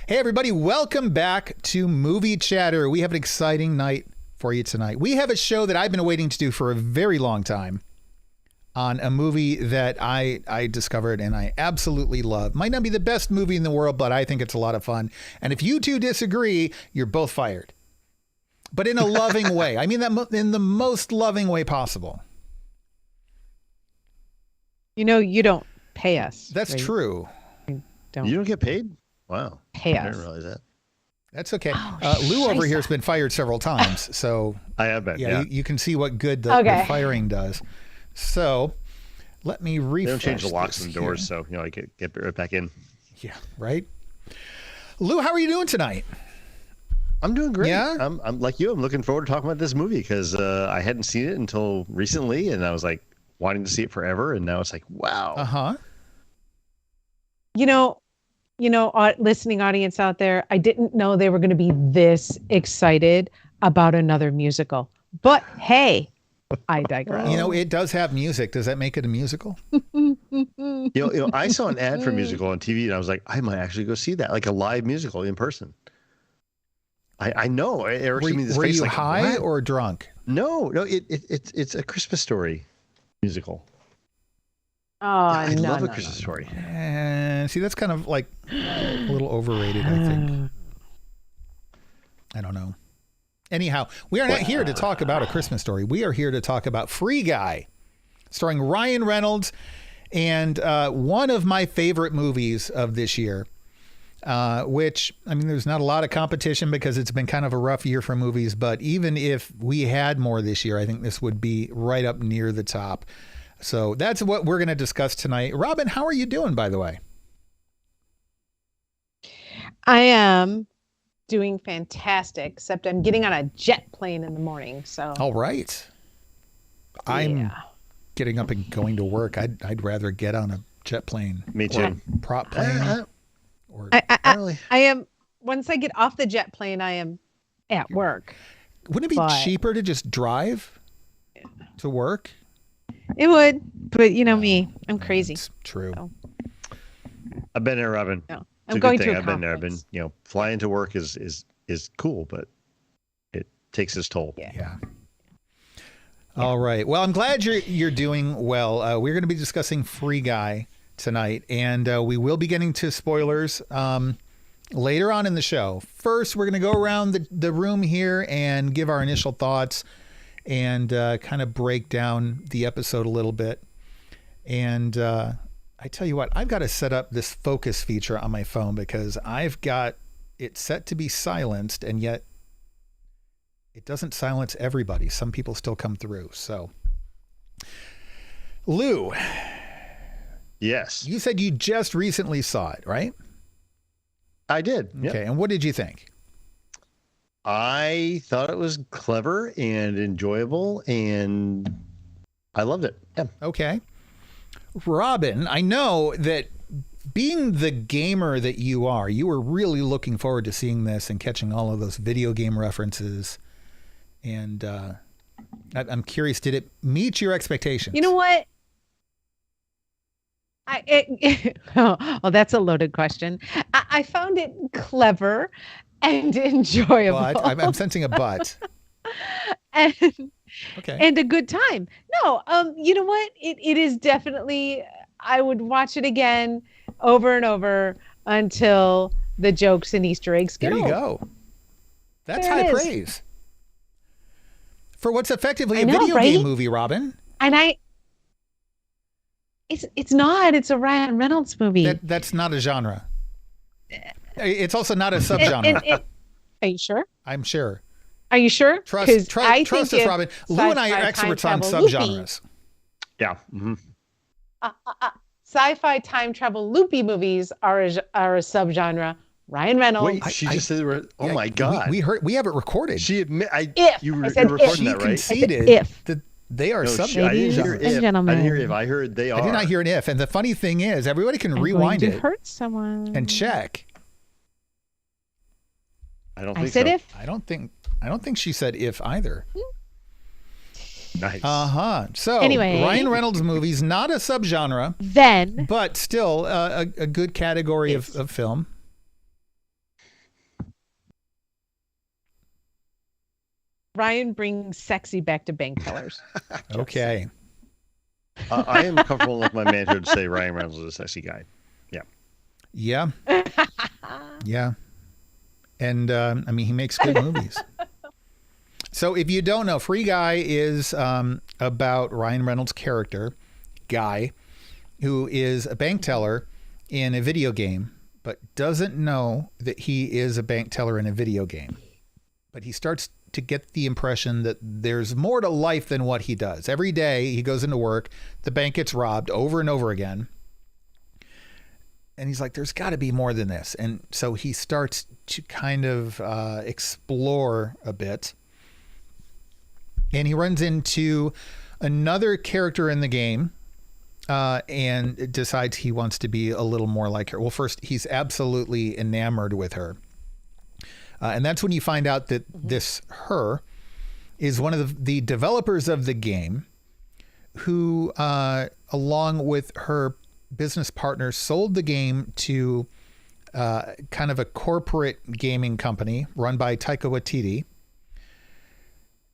Hey, everybody. Welcome back to Movie Chatter. We have an exciting night for you tonight. We have a show that I've been waiting to do for a very long time on a movie that I discovered and I absolutely love. Might not be the best movie in the world, but I think it's a lot of fun. And if you two disagree, you're both fired. But in a loving way. I mean that in the most loving way possible. You know, you don't pay us. That's right? true. You don't get paid? Wow. Pay I us. didn't realize that. That's okay. Oh, Lou over here has been fired several times. So I have been. yeah. You can see what good the firing does. So let me refresh. They don't change the locks this and doors, here. so I get right back in. Yeah, right. Lou, how are you doing tonight? I'm doing great. Yeah? I'm like you. I'm looking forward to talking about this movie because I hadn't seen it until recently, and I was like wanting to see it forever, and now it's like, wow. Uh-huh. You know, listening audience out there, I didn't know they were going to be this excited about another musical. But hey, I digress. You know, it does have music. Does that make it a musical? I saw an ad for a musical on TV, and I was like, I might actually go see that, like a live musical in person. I know. Eric Were, showed me this were face, you like, high what? or drunk? No, it's a Christmas Story musical. Oh, I no, love no, a Christmas Story. And see, that's kind of like a little overrated, I think. I don't know. Anyhow, we are not here to talk about A Christmas Story. We are here to talk about Free Guy, starring Ryan Reynolds, and one of my favorite movies of this year, which, I mean, there's not a lot of competition because it's been kind of a rough year for movies, but even if we had more this year, I think this would be right up near the top. So that's what we're going to discuss tonight. Robin, how are you doing, by the way? I am doing fantastic, except I'm getting on a jet plane in the morning. So All right. I'm getting up and going to work. I'd rather get on a jet plane. Me too. Or prop plane. Or I am. Once I get off the jet plane, I am at work. wouldn't it be cheaper to just drive to work? It would, but you know me, I'm crazy. It's true. So. I've been there, Robin. No, I'm going to a I've been there. I've been, conference. flying to work is cool, but it takes its toll. Yeah. All right. Well, I'm glad you're doing well. We're going to be discussing Free Guy tonight, and we will be getting to spoilers later on in the show. First, we're going to go around the room here and give our initial thoughts and kind of break down the episode a little bit. And I tell you what, I've got to set up this focus feature on my phone because I've got it set to be silenced, and yet it doesn't silence everybody. Some people still come through. So, Lou. Yes. You said you just recently saw it, right? I did. Okay. Yep. And what did you think? I thought it was clever and enjoyable, and I loved it. Yeah. Okay. Robin, I know that being the gamer that you were really looking forward to seeing this and catching all of those video game references. And I'm curious, did it meet your expectations? You know what? Well, that's a loaded question. I found it clever and enjoyable. But I'm sensing a but. and Okay. and a good time. No, you know what? It is definitely. I would watch it again, over and over until the jokes and Easter eggs get There you old. go. That's There it high is. praise for what's effectively I a know, video right? game movie, Robin. And it's not. It's a Ryan Reynolds movie. That's not a genre. It's also not a subgenre. Are you sure? I'm sure. Are you sure? Trust 'Cause us, I think Robin. Lou and I are sci-fi experts time on travel loopy- subgenres. Yeah. Mm-hmm. Sci-fi time travel loopy movies are a subgenre. Ryan Reynolds. Wait, she just said, "Oh my God!" We have it recorded. She admit. If. I said you're if. recording She that, right? conceded If. that they are No, I subgenres. didn't hear Ladies if. and gentlemen. I didn't hear if. I heard they are. I did not hear an if. And the funny thing is, everybody can I'm rewind going to it hurt someone. and check. I don't I think said so. if. I don't think she said if either. Nice. So Anyway. Ryan Reynolds movies, not a subgenre, Then but still a good category Yes. of film. Ryan brings sexy back to bank tellers. Okay. I am comfortable enough in my manhood to say Ryan Reynolds is a sexy guy. Yeah. Yeah. Yeah. And I mean, he makes good movies. So if you don't know, Free Guy is about Ryan Reynolds' character, Guy, who is a bank teller in a video game, but doesn't know that he is a bank teller in a video game. But he starts to get the impression that there's more to life than what he does. Every day he goes into work, the bank gets robbed over and over again. And he's like, there's got to be more than this. And so he starts to kind of explore a bit. And he runs into another character in the game and decides he wants to be a little more like her. Well, first, he's absolutely enamored with her. And that's when you find out that this her is one of the developers of the game who, along with her business partner, sold the game to kind of a corporate gaming company run by Taika Waititi.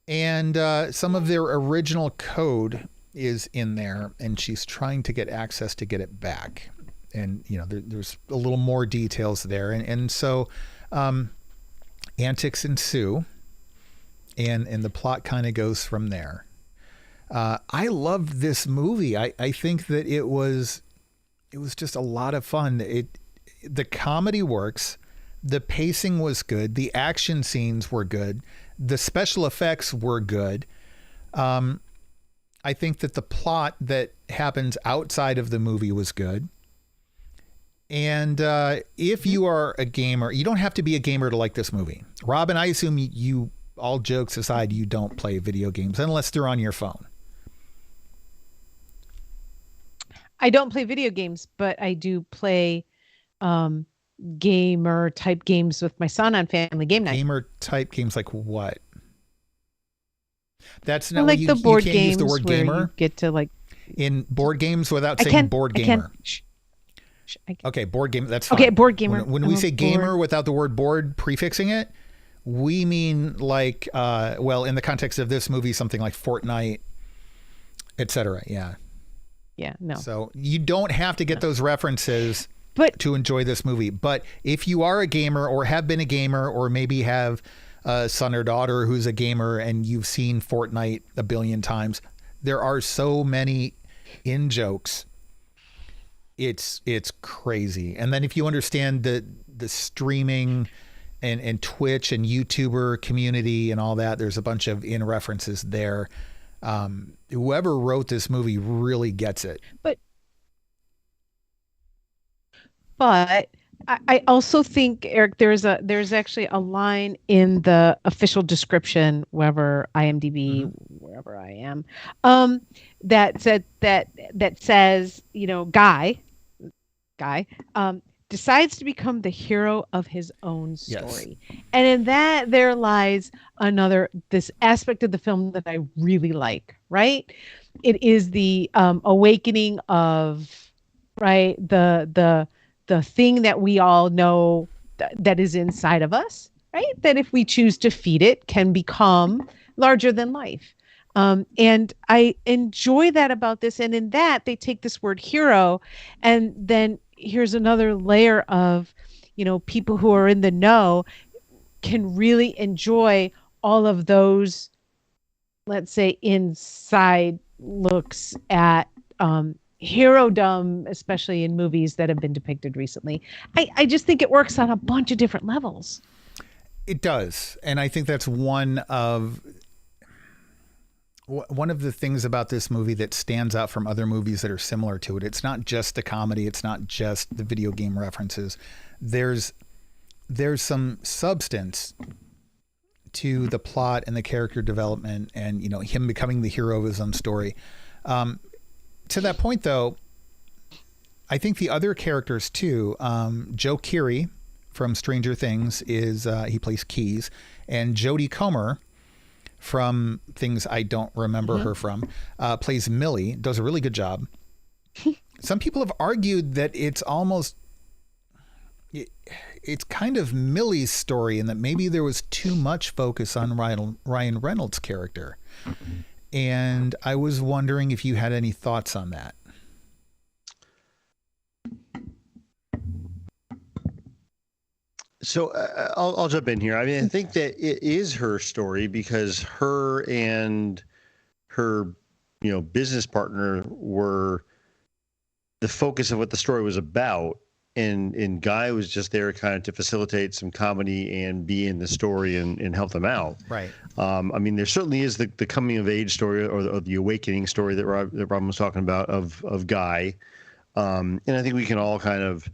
And some of their original code is in there, and she's trying to get access to get it back. And, you know, there's a little more details there. And so antics ensue, and the plot kind of goes from there. I loved this movie. I think that it was just a lot of fun. The comedy works. The pacing was good. The action scenes were good. The special effects were good. I think that the plot that happens outside of the movie was good. And if you are a gamer, you don't have to be a gamer to like this movie. Robin, I assume you, all jokes aside, you don't play video games unless they're on your phone. I don't play video games, but I do play gamer type games with my son on family game night. Gamer type games like what? That's not like you, the board you can't games use the word where gamer you get to like in board games without saying board gamer. Okay, board game. That's fine. Okay, board gamer. When we say gamer without the word board prefixing it, we mean like, well, in the context of this movie, something like Fortnite, etc. Yeah. Yeah. No. So you don't have to get those references to enjoy this movie. But if you are a gamer or have been a gamer or maybe have a son or daughter who's a gamer and you've seen Fortnite a billion times, there are so many in jokes. It's crazy. And then if you understand the streaming and Twitch and YouTuber community and all that, there's a bunch of in references there. Whoever wrote this movie really gets it. But I also think, Eric, there's actually a line in the official description, wherever IMDb, wherever I am, that says, you know, guy decides to become the hero of his own story. Yes. And in that there lies this aspect of the film that I really like, right? It is the awakening of, right, the thing that we all know that is inside of us, right? That if we choose to feed it can become larger than life. And I enjoy that about this. And in that they take this word hero, and then here's another layer of, you know, people who are in the know can really enjoy all of those, let's say, inside looks at hero-dom, especially in movies that have been depicted recently. I just think it works on a bunch of different levels. It does. And I think that's one of the things about this movie that stands out from other movies that are similar to it. It's not just the comedy. It's not just the video game references. There's some substance to the plot and the character development and, you know, him becoming the hero of his own story. To that point, though, I think the other characters too, Joe Keery from Stranger Things is, he plays Keys, and Jodie Comer from things I don't remember her from, plays Millie, does a really good job. Some people have argued that it's almost it's kind of Millie's story in that maybe there was too much focus on Ryan Reynolds' character. And I was wondering if you had any thoughts on that. So I'll jump in here. I mean, I think that it is her story because her and her, business partner were the focus of what the story was about. And Guy was just there kind of to facilitate some comedy and be in the story and help them out. Right. I mean, there certainly is the coming of age story or the awakening story that Robin was talking about of Guy. And I think we can all kind of,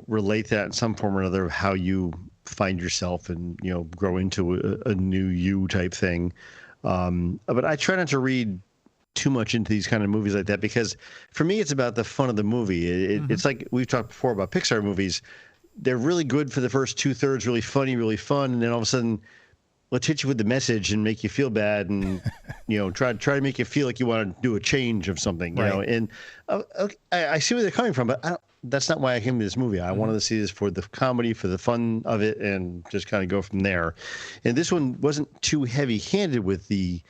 relate that in some form or another of how you find yourself and, grow into a new you type thing. But I try not to read too much into these kind of movies like that because for me, it's about the fun of the movie. It's like we've talked before about Pixar movies. They're really good for the first 2/3, really funny, really fun. And then all of a sudden, let's hit you with the message and make you feel bad and, try to make you feel like you want to do a change of something, right. And I see where they're coming from, but that's not why I came to this movie. I wanted to see this for the comedy, for the fun of it, and just kind of go from there. And this one wasn't too heavy-handed with the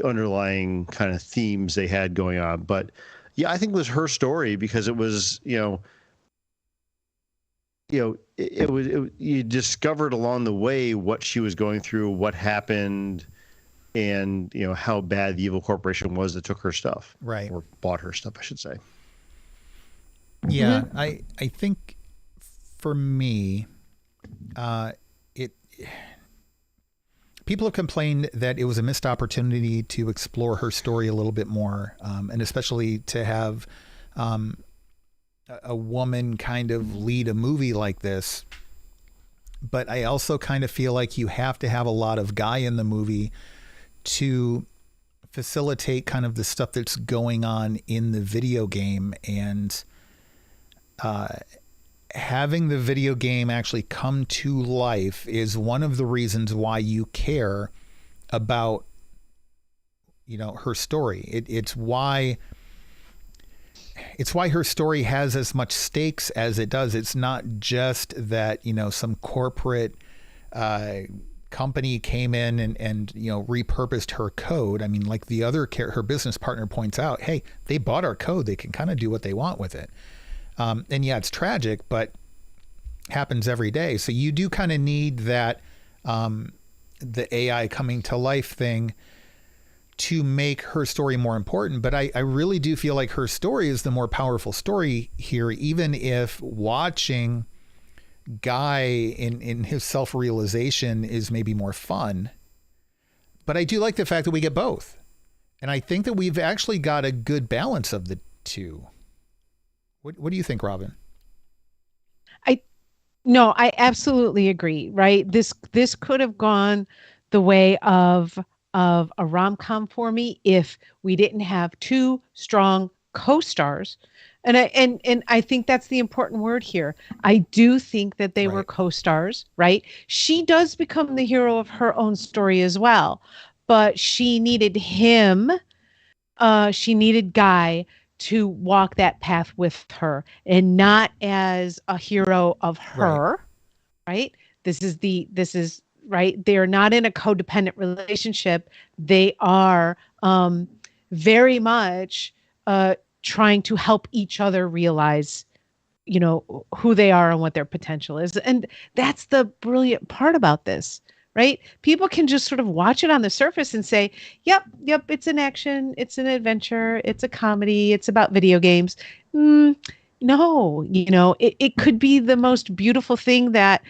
underlying kind of themes they had going on. But yeah, I think it was her story because it was, you discovered along the way what she was going through, what happened, and, how bad the evil corporation was that took her stuff. Right. Or bought her stuff, I should say. Yeah. I think for me, people have complained that it was a missed opportunity to explore her story a little bit more, and especially to have a woman kind of lead a movie like this. But I also kind of feel like you have to have a lot of Guy in the movie to facilitate kind of the stuff that's going on in the video game, and having the video game actually come to life is one of the reasons why you care about, her story. It's why her story has as much stakes as it does. It's not just that, some corporate company came in and repurposed her code. I mean, like her business partner points out, hey, they bought our code. They can kind of do what they want with it. And yeah, it's tragic, but happens every day. So you do kind of need that, the AI coming to life thing to make her story more important. But I really do feel like her story is the more powerful story here, even if watching Guy in his self-realization is maybe more fun. But I do like the fact that we get both. And I think that we've actually got a good balance of the two. What do you think, Robin? No, I absolutely agree. Right. This could have gone the way of a rom-com for me if we didn't have two strong co-stars. And I think that's the important word here. I do think that they were co-stars, right? She does become the hero of her own story as well, but she needed him. She needed Guy to walk that path with her and not as a hero of her, right? This is right. They're not in a codependent relationship. They are very much trying to help each other realize, who they are and what their potential is. And that's the brilliant part about this. Right? People can just sort of watch it on the surface and say, yep, it's an action, it's an adventure, it's a comedy, it's about video games. No, it could be the most beautiful thing that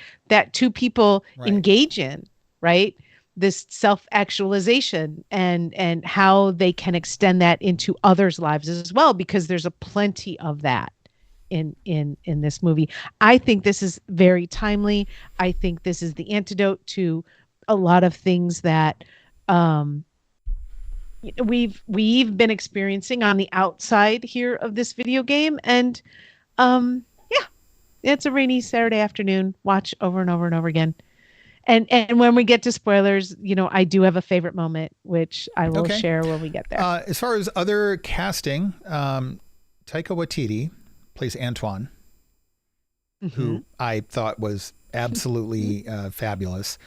two people engage in, right? This self-actualization and how they can extend that into others' lives as well, because there's a plenty of that in this movie. I think this is very timely. I think this is the antidote to a lot of things that we've been experiencing on the outside here of this video game. And it's a rainy Saturday afternoon. Watch over and over and over again. And when we get to spoilers, I do have a favorite moment, which I will share when we get there. As far as other casting, Taika Waititi plays Antoine. who I thought was absolutely fabulous.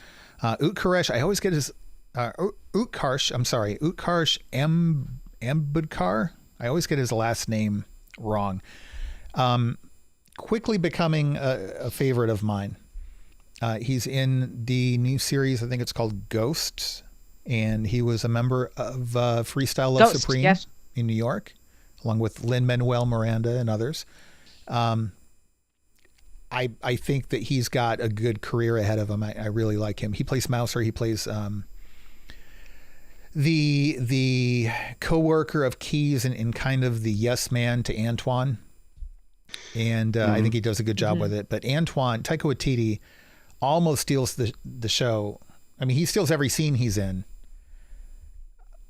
Utkarsh, I always get his Utkarsh. I'm sorry, Utkarsh Ambudkar. I always get his last name wrong. Quickly becoming a favorite of mine. He's in the new series. I think it's called Ghosts, and he was a member of Freestyle Love Ghost, Supreme yes. in New York, along with Lin-Manuel Miranda and others. I think that he's got a good career ahead of him. I really like him. He plays Mouser. He plays the co-worker of Keys and kind of the yes man to Antoine. And I think he does a good job with it. But Taika Waititi almost steals the show. I mean, he steals every scene he's in.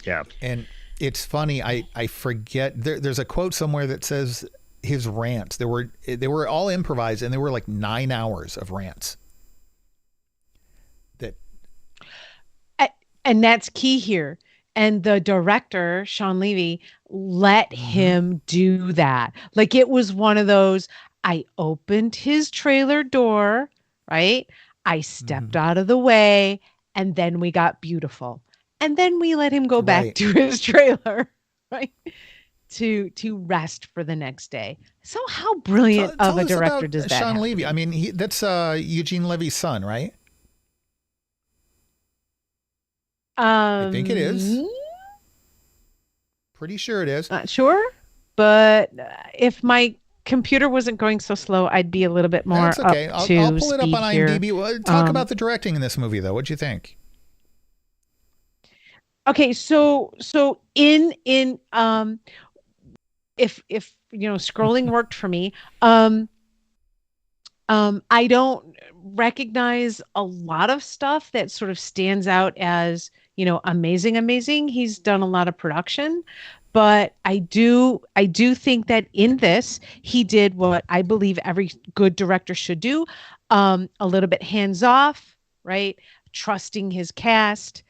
Yeah. And it's funny. I forget. There's a quote somewhere that says his rants. They were all improvised, and they were like 9 hours of rants. And that's key here. And the director, Sean Levy, let him do that. Like, it was one of those, I opened his trailer door, right? I stepped out of the way, and then we got beautiful. And then we let him go back to his trailer, right? To rest for the next day. So how brilliant of a director does that Sean Levy. I mean, that's Eugene Levy's son, right? I think it is. Pretty sure it is. Not sure, but if my computer wasn't going so slow, I'd be a little bit more That's okay. up to I'll pull it up on IMDb. here. Well, talk about the directing in this movie, though. What'd you think? Okay, so in if scrolling worked for me, I don't recognize a lot of stuff that sort of stands out as, amazing. He's done a lot of production, but I do think that in this, he did what I believe every good director should do, a little bit hands off, right? Trusting his cast,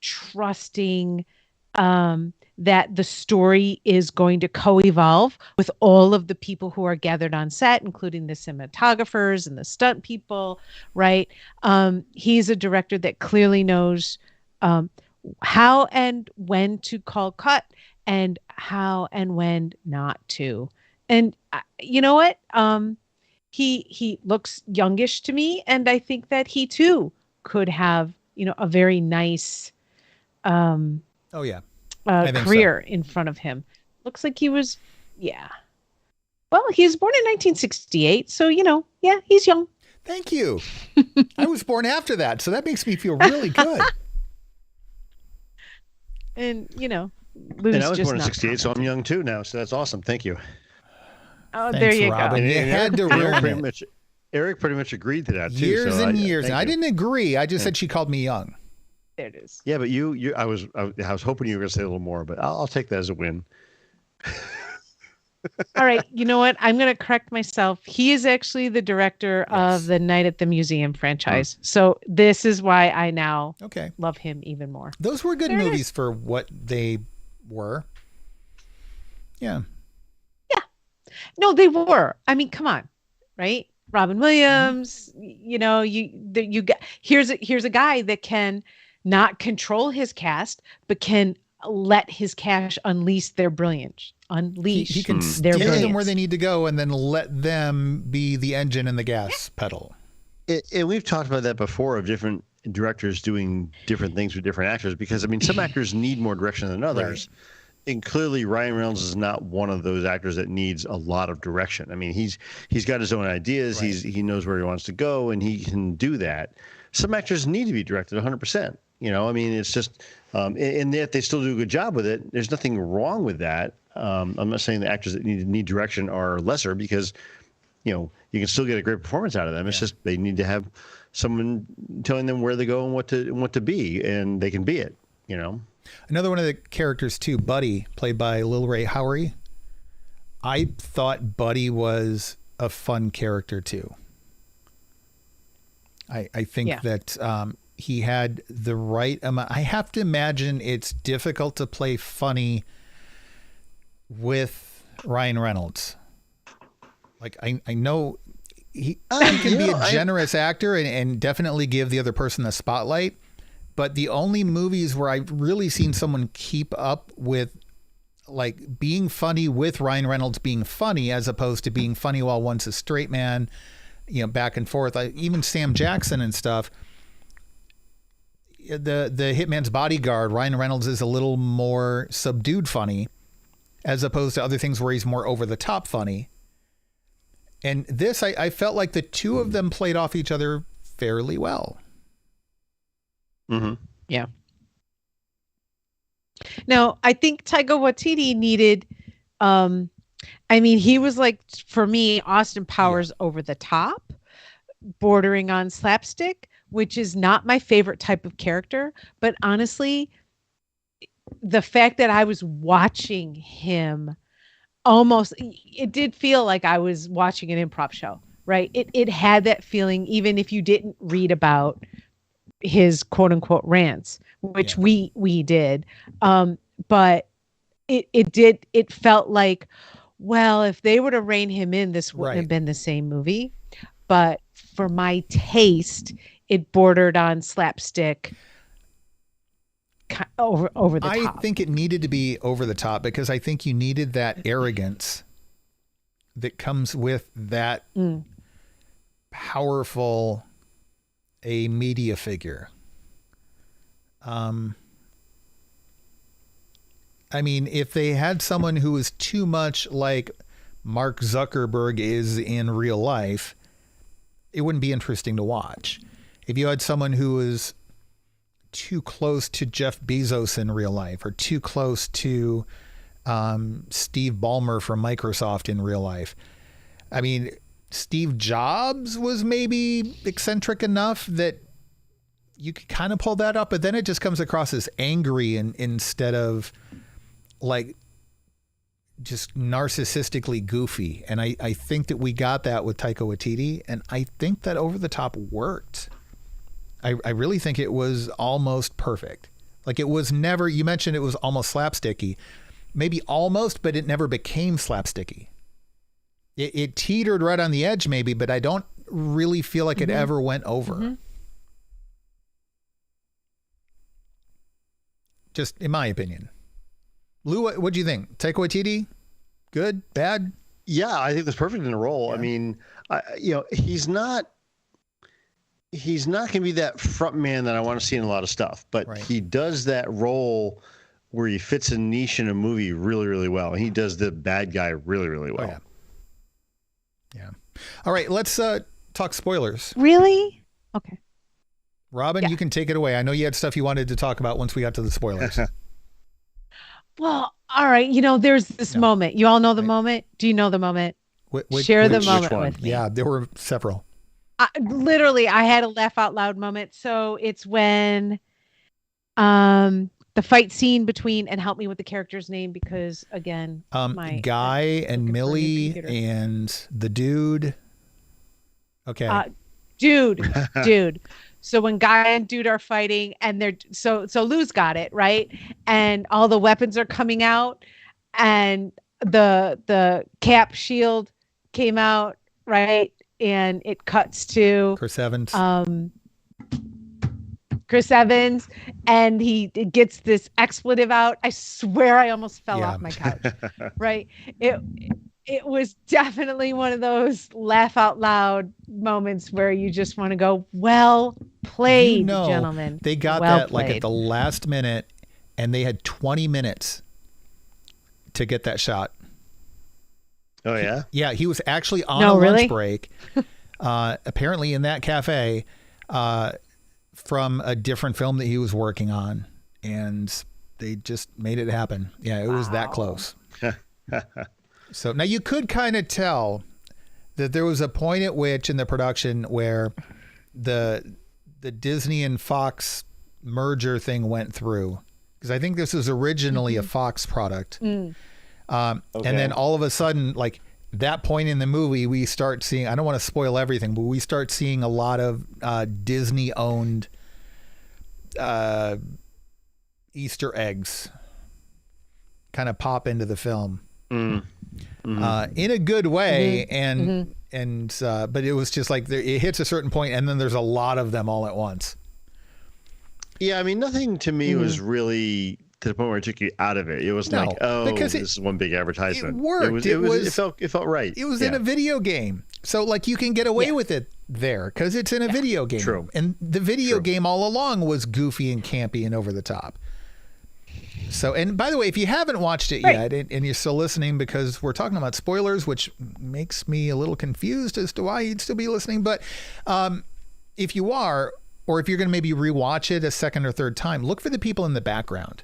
trusting that the story is going to co-evolve with all of the people who are gathered on set, including the cinematographers and the stunt people, right? He's a director that clearly knows how and when to call cut and how and when not to. And you know what? He looks youngish to me, and I think that he too could have, a very nice career in front of him. Looks like he was, well, he was born in 1968, so he's young. Thank you. I was born after that, so that makes me feel really good. And and I was born in 68, so I'm young too now, so that's awesome. Thank you. Oh, Thanks, there you Robin. go. You had to ruin it. Eric pretty much agreed to that too. Years so and years. And I didn't agree. I just said she called me young. There it is. Yeah, but I was hoping you were going to say a little more, but I'll take that as a win. All right. You know what? I'm going to correct myself. He is actually the director of the Night at the Museum franchise. So this is why I now love him even more. Those were good movies for what they were. Yeah. Yeah. No, they were. I mean, come on. Right? Robin Williams, you got here's a guy that can not control his cast, but can let his cast unleash their brilliance. He can steer them where they need to go and then let them be the engine and the gas pedal. And we've talked about that before, of different directors doing different things with different actors, because some actors need more direction than others. Right. And clearly Ryan Reynolds is not one of those actors that needs a lot of direction. I mean, he's got his own ideas. Right. He knows where he wants to go, and he can do that. Some actors need to be directed 100%. I mean, it's just, and yet they still do a good job with it. There's nothing wrong with that. I'm not saying the actors that need direction are lesser, because, you can still get a great performance out of them. It's just they need to have someone telling them where to go and what to be, and they can be it. Another one of the characters too, Buddy, played by Lil Ray Howery. I thought Buddy was a fun character too. I think that he had the right amount. I have to imagine it's difficult to play funny with Ryan Reynolds. Like I know he can be a generous actor and definitely give the other person the spotlight. But the only movies where I've really seen someone keep up with like being funny with Ryan Reynolds being funny as opposed to being funny while one's a straight man, you know, back and forth. Even Sam Jackson and stuff. The Hitman's Bodyguard, Ryan Reynolds is a little more subdued funny as opposed to other things where he's more over the top funny. And this, I felt like the two of them played off each other fairly well. Mm-hmm. Yeah. Now, I think Taika Waititi needed, he was like, for me, Austin Powers over the top, bordering on slapstick, which is not my favorite type of character. But honestly, the fact that I was watching him it did feel like I was watching an improv show, right? It had that feeling, even if you didn't read about his quote unquote rants, which we did. But it felt like, well, if they were to rein him in, this wouldn't have been the same movie. But for my taste, it bordered on slapstick over the top. I think it needed to be over the top because I think you needed that arrogance that comes with that powerful a media figure. If they had someone who was too much like Mark Zuckerberg is in real life, it wouldn't be interesting to watch. If you had someone who was too close to Jeff Bezos in real life or too close to Steve Ballmer from Microsoft in real life. Steve Jobs was maybe eccentric enough that you could kind of pull that up, but then it just comes across as angry instead of like just narcissistically goofy. And I think that we got that with Taika Waititi, and I think that over the top worked. I really think it was almost perfect. Like it was never, you mentioned it was almost slapsticky, maybe almost, but it never became slapsticky. It teetered right on the edge maybe, but I don't really feel like it ever went over. Just in my opinion. Lou, what do you think? Taika Waititi? Good? Bad? Yeah, I think that's perfect in the role. Yeah. He's not going to be that front man that I want to see in a lot of stuff, but he does that role where he fits a niche in a movie really, really well. And he does the bad guy really, really well. Oh, yeah. All right, let's talk spoilers. Really? Okay. Robin, you can take it away. I know you had stuff you wanted to talk about once we got to the spoilers. Well, all right. There's this moment. You all know the moment? Do you know the moment? Share the moment with me. Yeah, there were several. I had a laugh out loud moment. So it's when the fight scene between, and help me with the character's name because again, Guy and Millie and the dude. Okay. Dude. So when Guy and dude are fighting and they're so Lou's got it, right? And all the weapons are coming out and the cap shield came out, right? And it cuts to Chris Evans. And he gets this expletive out. I swear I almost fell off my couch. Right? It was definitely one of those laugh out loud moments where you just want to go, well played, gentlemen. They got well that played. Like at the last minute, and they had 20 minutes to get that shot. Oh, yeah? Yeah, he was actually on a lunch break, apparently in that cafe, from a different film that he was working on, and they just made it happen. Yeah, it was that close. So now you could kind of tell that there was a point at which in the production where the Disney and Fox merger thing went through, because I think this was originally a Fox product. And then all of a sudden, like that point in the movie, we start seeing, I don't want to spoil everything, but we start seeing a lot of Disney owned Easter eggs kind of pop into the film. in a good way. But it was just like it hits a certain point and then there's a lot of them all at once. Yeah, I mean, nothing to me was really to the point where it took you out of it. It was like, this is one big advertisement. It worked. It felt right. It was in a video game. So like you can get away with it there because it's in a video game. True. And the video game all along was goofy and campy and over the top. So, and by the way, if you haven't watched it yet and you're still listening because we're talking about spoilers, which makes me a little confused as to why you'd still be listening. But if you are, or if you're going to maybe rewatch it a second or third time, look for the people in the background.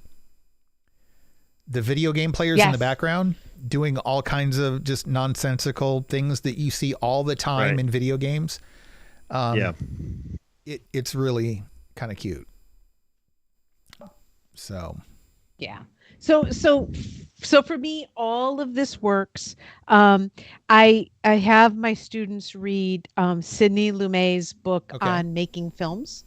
The video game players in the background doing all kinds of just nonsensical things that you see all the time in video games. It's really kind of cute. So, yeah. So for me, all of this works. I have my students read Sidney Lumet's book on making films.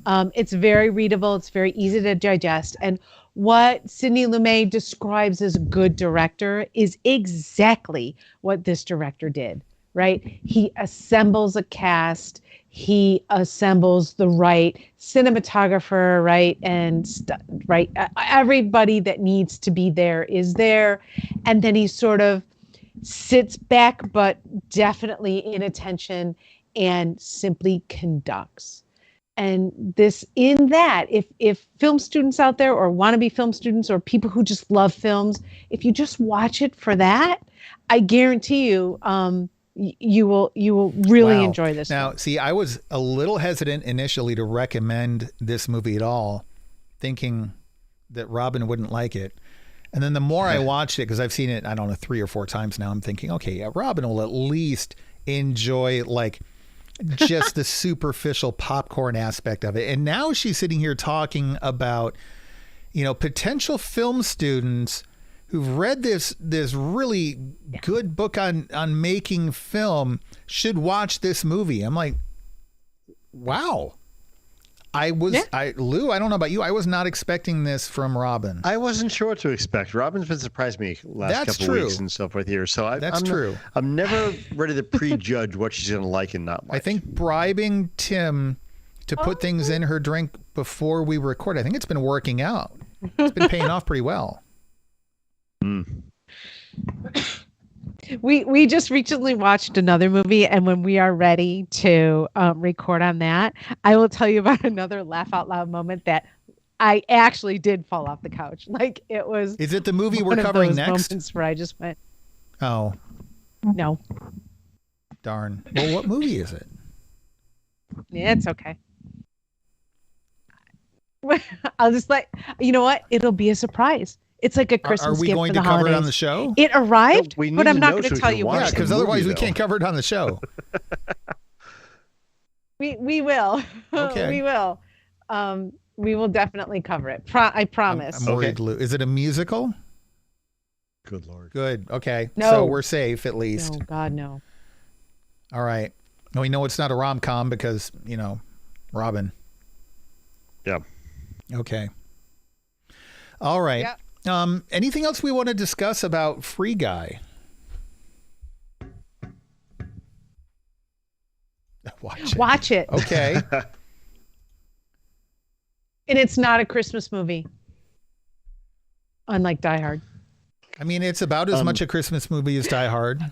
It's very readable. It's very easy to digest. And what Sidney Lumet describes as a good director is exactly what this director did, right? He assembles a cast. He assembles the right cinematographer, right? And everybody that needs to be there is there. And then he sort of sits back, but definitely in attention and simply conducts. And if film students out there or wannabe film students or people who just love films, if you just watch it for that, I guarantee you, you will really enjoy this. Now, see, I was a little hesitant initially to recommend this movie at all, thinking that Robin wouldn't like it. And then the more I watched it, because I've seen it, I don't know, 3 or 4 times now, I'm thinking, okay, yeah, Robin will at least enjoy like just the superficial popcorn aspect of it. And now she's sitting here talking about, potential film students who've read this really good book on making film should watch this movie. I'm like, wow. Lou, I don't know about you. I was not expecting this from Robin. I wasn't sure what to expect. Robin's been surprised me last couple of weeks and so forth here. So I'm never ready to prejudge what she's going to like and not like. I think bribing Tim to put things in her drink before we record, I think it's been working out. It's been paying off pretty well. We just recently watched another movie, and when we are ready to record on that, I will tell you about another laugh out loud moment that I actually did fall off the couch. Like it was. Is it the movie we're covering next? Moments where I just went. Oh. No. Darn. Well, what movie is it? Yeah, it's okay. I'll just you know what? It'll be a surprise. It's like a Christmas gift for the holidays. Are we going to cover it on the show? It arrived, but I'm not going to tell you what. Yeah, because otherwise we can't cover it on the show. We will. Okay. We will. We will definitely cover it. I promise. I'm worried, Lou. Is it a musical? Good Lord. Good. Okay. No. So we're safe at least. Oh God, no. All right. And we know it's not a rom-com because, Robin. Yeah. Okay. All right. Yeah. Anything else we want to discuss about Free Guy? Watch it. Okay. And it's not a Christmas movie. Unlike Die Hard. I mean, it's about as much a Christmas movie as Die Hard.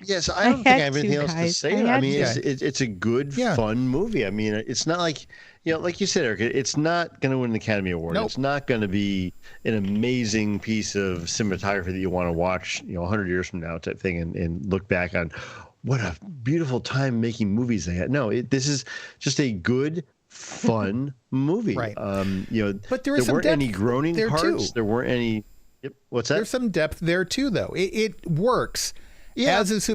Yes, I don't think I have anything else to say. I mean, it's a good, fun movie. I mean, it's not like, like you said, Eric, it's not going to win an Academy Award. Nope. It's not going to be an amazing piece of cinematography that you want to watch, 100 years from now type thing and look back on what a beautiful time making movies they had. No, this is just a good, fun movie. Right. But there weren't any groaning parts. Too. There weren't any. Yep. What's that? There's some depth there too, though. It works. Yeah. There's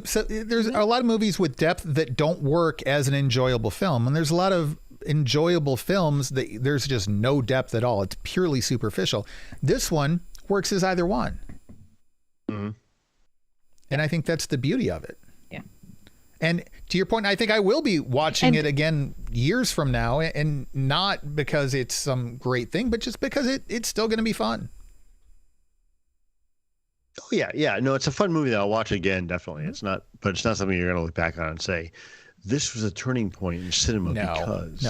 a lot of movies with depth that don't work as an enjoyable film. And there's a lot of enjoyable films that there's just no depth at all. It's purely superficial. This one works as either one. Mm-hmm. And I think that's the beauty of it. Yeah. And to your point, I think I will be watching it again years from now, and not because it's some great thing, but just because it's still going to be fun. Oh yeah. No, it's a fun movie that I'll watch again. Definitely, it's not something you're going to look back on and say, "This was a turning point in cinema." Because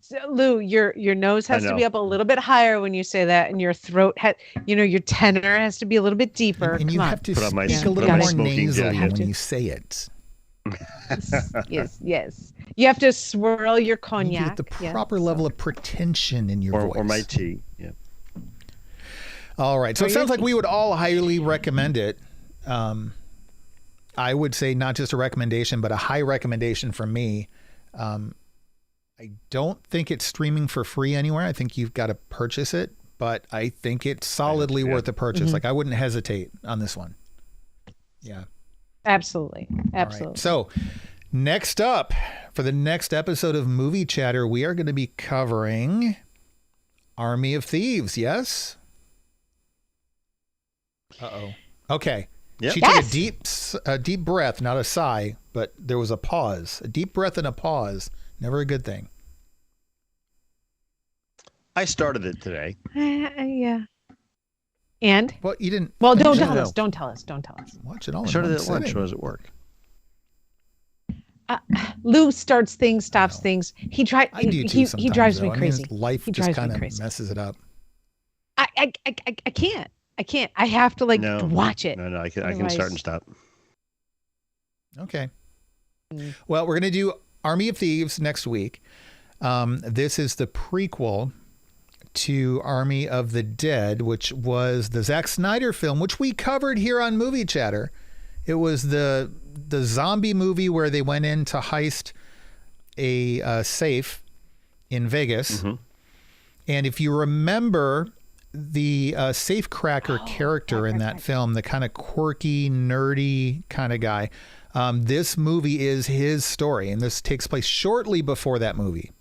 So, Lou, your nose has to be up a little bit higher when you say that, and your throat your tenor has to be a little bit deeper. And you Come have on. to Put on my- speak a put little on my more smoking nasally jacket. when you say it. Yes. You have to swirl your You need cognac. to get the proper level of pretension in your voice. Or my tea. Yeah. All right. So it sounds like we would all highly recommend it. I would say not just a recommendation, but a high recommendation from me. I don't think it's streaming for free anywhere. I think you've got to purchase it, but I think it's solidly worth a purchase. Mm-hmm. Like I wouldn't hesitate on this one. Yeah. Absolutely. Right. So next up, for the next episode of Movie Chatter, we are going to be covering Army of Thieves. Yes? Uh-oh. Okay. Yep. She took a deep breath, not a sigh, but there was a pause. A deep breath and a pause. Never a good thing. I started it today. Yeah. And? Well, you didn't. Well, finish don't it. tell us. Don't tell us. Watch it all. I in started one it at lunch. sitting. When was it work? Lou starts things, stops things. He I do too sometimes, he drives though. me crazy. Life He just drives me kind of crazy. messes it up. I can't. I have to watch it. No, I can Otherwise- start and stop. Okay. Well, we're going to do Army of Thieves next week. This is the prequel to Army of the Dead, which was the Zack Snyder film, which we covered here on Movie Chatter. It was the zombie movie where they went in to heist a safe in Vegas. Mm-hmm. And if you remember the safecracker character in that film, the kind of quirky, nerdy kind of guy, this movie is his story. And this takes place shortly before that movie.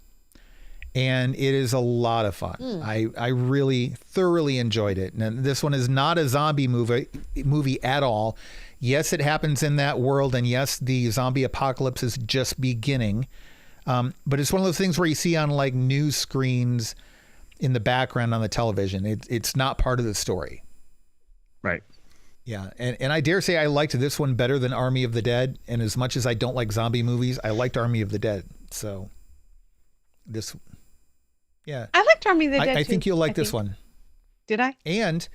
And it is a lot of fun. I really thoroughly enjoyed it. And this one is not a zombie movie at all. Yes, it happens in that world. And yes, the zombie apocalypse is just beginning. But it's one of those things where you see on like news screens in the background on the television. It's not part of the story. Right. Yeah. And I dare say I liked this one better than Army of the Dead. And as much as I don't like zombie movies, I liked Army of the Dead. So this... Yeah. I liked Army of the Dead I too. think you'll like this one. Did I? And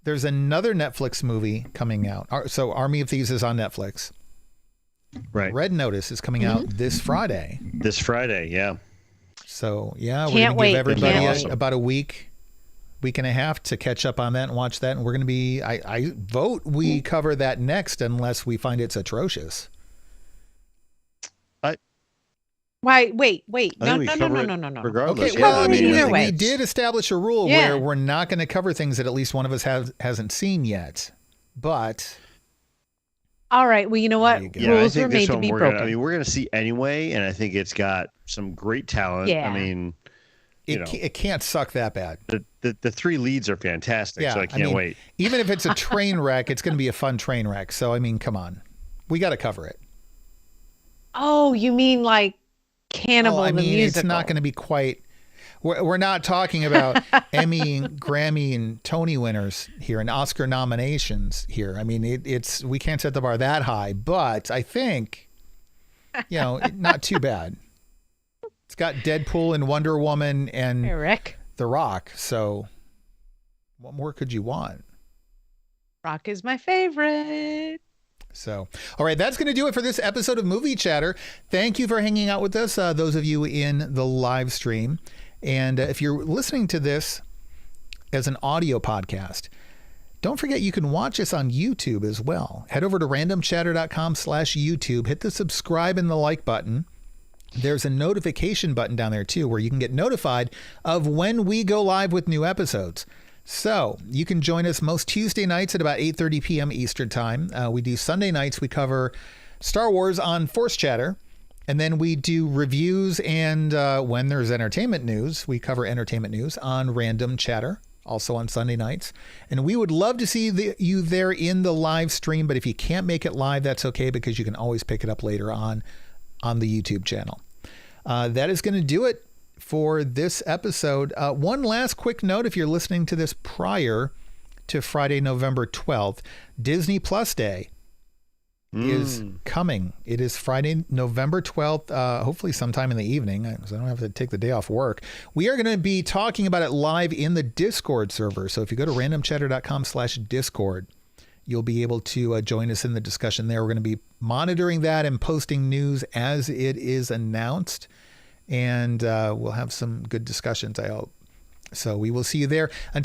there's another Netflix movie coming out. So Army of Thieves is on Netflix. Right. Red Notice is coming out this Friday. This Friday, yeah. So yeah, we're Can't going to give wait. everybody Awesome. about a week and a half to catch up on that and watch that. And we're going to be, I vote we cover that next unless we find it's atrocious. Why? Wait. I think No. we cover it No. Regardless. Okay, yeah, well, I I mean, mean, either we way. did establish a rule Yeah. where we're not going to cover things that at least one of us hasn't seen yet. But All right. Well, you know what? There you go. yeah, I Rules think were this made to one be we're broken. gonna, we're going to see anyway, and I think it's got some great talent. Yeah. I mean, it can't suck that bad. the three leads are fantastic, Yeah, so I can't wait. Even if it's a train wreck, it's going to be a fun train wreck. So, I mean, come on. We got to cover it. Oh, you mean like Cannibal I the mean, musical? it's not going to be quite... We're not talking about Emmy, Grammy, and Tony winners here and Oscar nominations here. I mean, it's we can't set the bar that high, but I think, not too bad. It's got Deadpool and Wonder Woman and Eric. The Rock. So what more could you want? Rock is my favorite. So, all right, that's going to do it for this episode of Movie Chatter. Thank you for hanging out with us, those of you in the live stream. And if you're listening to this as an audio podcast, don't forget you can watch us on YouTube as well. Head over to randomchatter.com/YouTube, hit the subscribe and the like button. There's a notification button down there too, where you can get notified of when we go live with new episodes. So you can join us most Tuesday nights at about 8:30 p.m. Eastern time. We do Sunday nights. We cover Star Wars on Force Chatter. And then we do reviews, and when there's entertainment news, we cover entertainment news on Random Chatter, also on Sunday nights. And we would love to see you there in the live stream, but if you can't make it live, that's okay, because you can always pick it up later on the YouTube channel. That is going to do it for this episode. One last quick note, if you're listening to this prior to Friday, November 12th, Disney Plus Day is coming. It is Friday, November 12th, hopefully sometime in the evening, so I don't have to take the day off work. We are going to be talking about it live in the Discord server. So if you go to randomchatter.com/Discord, you'll be able to join us in the discussion there. We're going to be monitoring that and posting news as it is announced. And we'll have some good discussions, I hope. So we will see you there. Until